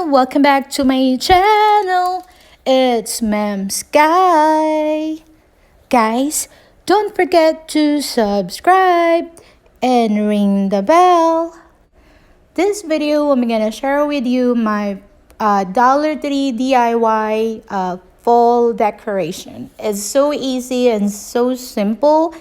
welcome back to my channel. It's Ma'am Sky. Guys, don't forget to subscribe and ring the bell. This video, I'm gonna share with you my Dollar Tree DIY fall decoration. It's so easy and so simple.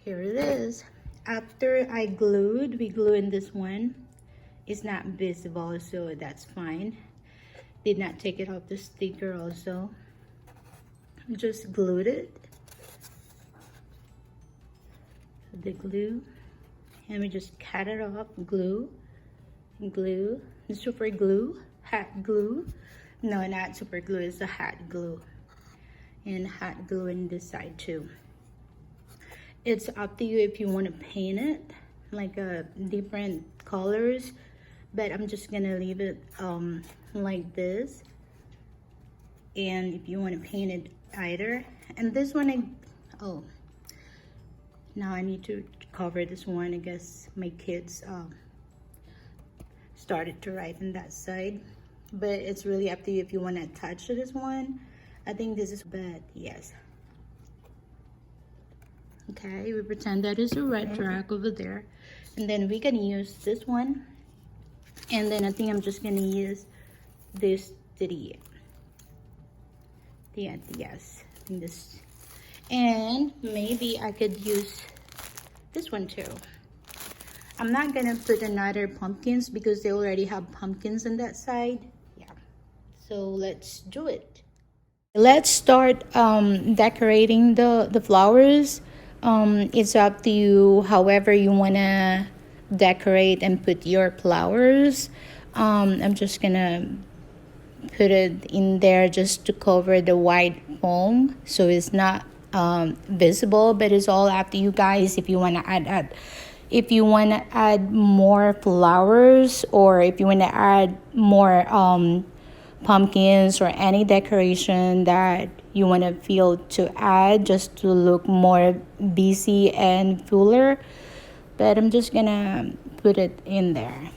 Here it is. After I glued, we glue in this one. It's not visible, so that's fine. Did not take it off the sticker also. Just glued it. The glue. And we just cut it off. Glue. Glue. The super glue. Hot glue. No, not super glue. It's a hot glue. And hot glue in this side too. It's up to you if you want to paint it like different colors, but I'm just gonna leave it like this. And if you want to paint it either, and this one oh, now I need to cover this one. I guess my kids started to write on that side, but it's really up to you if you want to attach to this one. I think this is bad. Yes. Okay, we pretend that is a red track over there, and then we can use this one, and then I think I'm just gonna use this yes, this, and And maybe I could use this one too. I'm not gonna put another pumpkins because they already have pumpkins on that side. Yeah, so let's do it. Let's start decorating the flowers. It's up to you however you wanna decorate and put your flowers. I'm just gonna put it in there just to cover the white foam so it's not visible, but it's all up to you guys if you want to add more flowers, or if you want to add more pumpkins or any decoration that you want to feel to add just to look more busy and fuller. But I'm just gonna put it in there.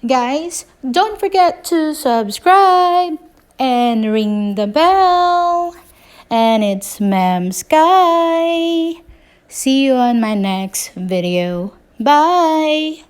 Guys, don't forget to subscribe and ring the bell. And it's Ma'am Sky. See you on my next video. Bye!